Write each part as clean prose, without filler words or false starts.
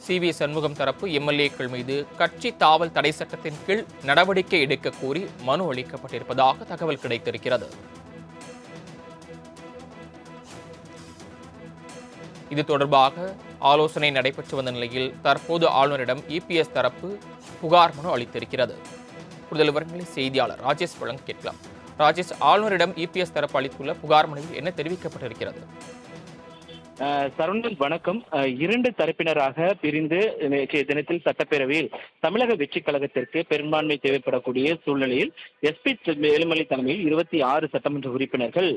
CV. Shanmugam தரப்பு எம்.எல்.ஏக்கள் மீது கட்சி தாவல் தடை சட்டத்தின் கீழ் நடவடிக்கை எடுக்க கோரி மனு அளிக்கப்பட்டிருப்பதாக தகவல் கிடைத்திருக்கிறது. இது தொடர்பாக ஆலோசனை நடைபெற்று வந்த நிலையில் தற்போது ஆளுநரிடம் இபிஎஸ் தரப்பு புகார் மனு அளித்திருக்கிறது. கூடுதல் விவரங்களை செய்தியாளர் ராஜேஷ் வழங்க கேட்கலாம். ராஜேஷ், ஆளுநரிடம் இபிஎஸ் தரப்பு அளித்துள்ள புகார் மனுவில் என்ன தெரிவிக்கப்பட்டிருக்கிறது? சரவணன் வணக்கம். இரண்டு தரப்பினராக பிரிந்து நேற்றைய தினத்தில் சட்டப்பேரவையில் தமிழக வெற்றி கழகத்திற்கு பெரும்பான்மை தேவைப்படக்கூடிய சூழ்நிலையில் எஸ்பி வேலுமணி தலைமையில் 26 சட்டமன்ற உறுப்பினர்கள்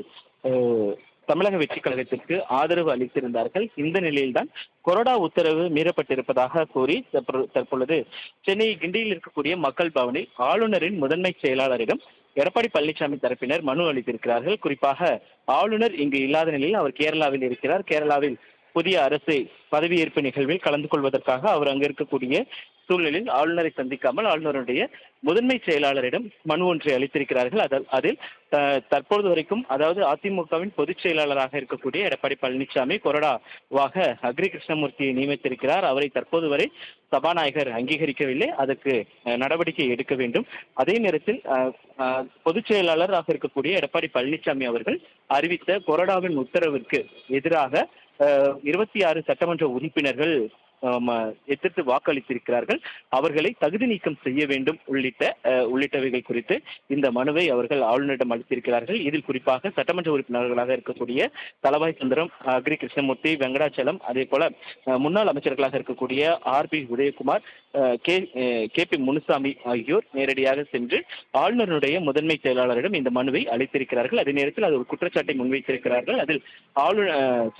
தமிழக வெற்றி கழகத்திற்கு ஆதரவு அளித்திருந்தார்கள். இந்த நிலையில்தான் கொறடா உத்தரவு மீறப்பட்டிருப்பதாக கூறி தற்பொழுது சென்னை கிண்டியில் இருக்கக்கூடிய மக்கள் பவனில் ஆளுநரின் முதன்மை செயலாளரிடம் எடப்பாடி பழனிசாமி தரப்பினர் மனு அளித்திருக்கிறார்கள். குறிப்பாக ஆளுநர் இங்கு இல்லாத நிலையில் அவர் கேரளாவில் இருக்கிறார். கேரளாவில் புதிய அரசு பதவியேற்பு நிகழ்வில் கலந்து கொள்வதற்காக அவர் அங்கு இருக்கக்கூடிய சூழ்நிலையில் ஆளுநரை சந்திக்காமல் ஆளுநருடைய முதன்மை செயலாளரிடம் மனு ஒன்றை அளித்திருக்கிறார்கள். அதில் தற்போது வரைக்கும், அதாவது அதிமுகவின் பொதுச் செயலாளராக இருக்கக்கூடிய எடப்பாடி பழனிசாமி கொறடாவாக அக்ரி கிருஷ்ணமூர்த்தியை நியமித்திருக்கிறார். அவரை தற்போது வரை சபாநாயகர் அங்கீகரிக்கவில்லை. அதற்கு நடவடிக்கை எடுக்க வேண்டும். அதே நேரத்தில் பொதுச் செயலாளராக இருக்கக்கூடிய எடப்பாடி பழனிசாமி அவர்கள் அறிவித்த கொறடாவின் உத்தரவிற்கு எதிராக 26 சட்டமன்ற உறுப்பினர்கள் எதிர்த்து வாக்களித்திருக்கிறார்கள். அவர்களை தகுதி நீக்கம் செய்ய வேண்டும் உள்ளிட்டவைகள் குறித்து இந்த மனுவை அவர்கள் ஆளுநரிடம் அளித்திருக்கிறார்கள். இதில் குறிப்பாக சட்டமன்ற உறுப்பினர்களாக இருக்கக்கூடிய தளவாய் சுந்தரம், அக்ரி கிருஷ்ணமூர்த்தி, வெங்கடாச்சலம், அதே போல முன்னாள் அமைச்சர்களாக இருக்கக்கூடிய ஆர்.பி. உதயகுமார், கே.பி. முனுசாமி ஆகியோர் நேரடியாக சென்று ஆளுநருடைய முதன்மை செயலாளரிடம் இந்த மனுவை அளித்திருக்கிறார்கள். அதே நேரத்தில் அது ஒரு குற்றச்சாட்டை முன்வைத்திருக்கிறார்கள். அதில்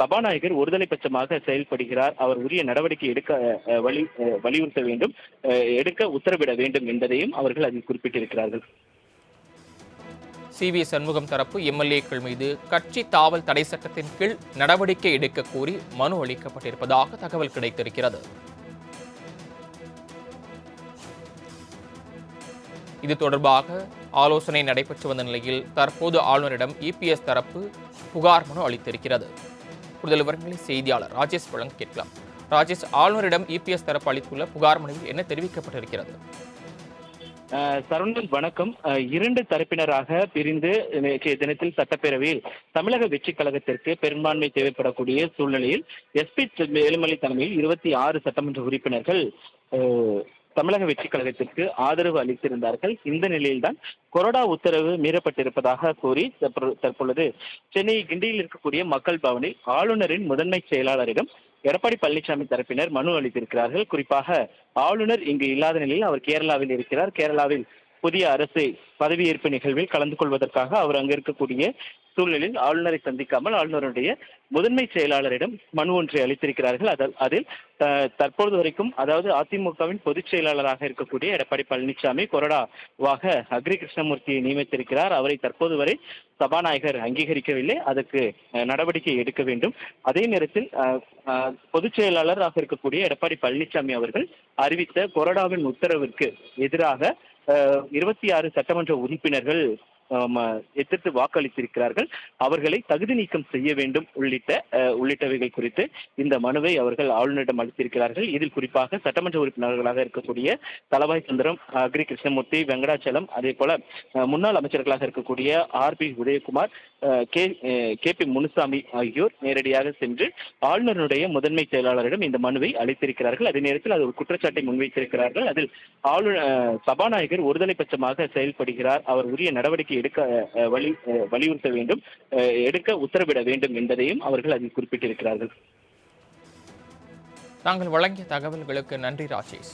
சபாநாயகர் ஒருதலை பட்சமாக செயல்படுகிறார், அவர் உரிய நடவடிக்கை எடுக்க வலியுறுத்த வேண்டும், எடுக்க உத்தரவிட வேண்டும் என்பதையும் அவர்கள் அதில் குறிப்பிட்டிருக்கிறார்கள். சி.வி. சண்முகம் தரப்பு எம்.எல்.ஏக்கள் மீது கட்சி தாவல் தடை சட்டத்தின் கீழ் நடவடிக்கை எடுக்க கோரி மனு அளிக்கப்பட்டிருப்பதாக தகவல் கிடைத்திருக்கிறது. இது தொடர்பாக ஆலோசனை நடைபெற்று வந்த நிலையில் தற்போது ஆளுநரிடம் இபிஎஸ் தரப்பு புகார் மனு அளித்திருக்கிறது. கூடுதல் விவரங்களை செய்தியாளர் ராஜேஷ் வழங்க கேட்கலாம். ராஜேஷ், ஆளுநரிடம் இபிஎஸ் தரப்பு அளித்துள்ள புகார் மனுவில் என்ன தெரிவிக்கப்பட்டிருக்கிறது? சரவணன் வணக்கம். இரண்டு தரப்பினராக பிரிந்து நேற்றைய தினத்தில் சட்டப்பேரவையில் தமிழக வெற்றி கழகத்திற்கு பெரும்பான்மை தேவைப்படக்கூடிய சூழ்நிலையில் எஸ்பி வேலுமணி தலைமையில் 26 சட்டமன்ற உறுப்பினர்கள் தமிழக வெற்றி கழகத்திற்கு ஆதரவு அளித்திருந்தார்கள். இந்த நிலையில்தான் கொறடா உத்தரவு மீறப்பட்டிருப்பதாக கூறி தற்பொழுது சென்னை கிண்டியில் இருக்கக்கூடிய மக்கள் பவனில் ஆளுநரின் முதன்மை செயலாளரிடம் எடப்பாடி பழனிசாமி தரப்பினர் மனு அளித்திருக்கிறார்கள். குறிப்பாக ஆளுநர் இங்கு இல்லாத நிலையில் அவர் கேரளாவில் இருக்கிறார். கேரளாவில் புதிய அரசு பதவியேற்பு நிகழ்வில் கலந்து கொள்வதற்காக அவர் அங்கு இருக்கக்கூடிய சூழ்நிலையில் ஆளுநரை சந்திக்காமல் ஆளுநருடைய முதன்மை செயலாளரிடம் மனு ஒன்றை அளித்திருக்கிறார்கள். அதில் தற்போது வரைக்கும், அதாவது அதிமுகவின் பொதுச் செயலாளராக இருக்கக்கூடிய எடப்பாடி பழனிசாமி கொறடாவாக அக்ரி கிருஷ்ணமூர்த்தியை நியமித்திருக்கிறார். அவரை தற்போது வரை சபாநாயகர் அங்கீகரிக்கவில்லை. அதற்கு நடவடிக்கை எடுக்க வேண்டும். அதே நேரத்தில் பொதுச் செயலாளராக இருக்கக்கூடிய எடப்பாடி பழனிசாமி அவர்கள் அறிவித்த கொறடாவின் உத்தரவிற்கு எதிராக 26 சட்டமன்ற உறுப்பினர்கள் எதிர்த்து வாக்களித்திருக்கிறார்கள். அவர்களை தகுதி நீக்கம் செய்ய வேண்டும் உள்ளிட்டவைகள் குறித்து இந்த மனுவை அவர்கள் ஆளுநரிடம் அளித்திருக்கிறார்கள். இதில் குறிப்பாக சட்டமன்ற உறுப்பினர்களாக இருக்கக்கூடிய தளவாய் சுந்தரம், அக்ரி கிருஷ்ணமூர்த்தி, வெங்கடாச்சலம், அதே போல முன்னாள் அமைச்சர்களாக இருக்கக்கூடிய ஆர்.பி. உதயகுமார், கே.பி. முனுசாமி ஆகியோர் நேரடியாக சென்று ஆளுநருடைய முதன்மை செயலாளரிடம் இந்த மனுவை அளித்திருக்கிறார்கள். அதே நேரத்தில் அது ஒரு குற்றச்சாட்டை முன்வைத்திருக்கிறார்கள். அதில் சபாநாயகர் ஒருதலை பட்சமாக செயல்படுகிறார், அவர் உரிய நடவடிக்கை எடுக்க வலியுறுத்த வேண்டும், எடுக்க உத்தரவிட வேண்டும் என்பதையும் அவர்கள் அதில் குறிப்பிட்டிருக்கிறார்கள். தாங்கள் வழங்கிய தகவல்களுக்கு நன்றி ராஜேஷ்.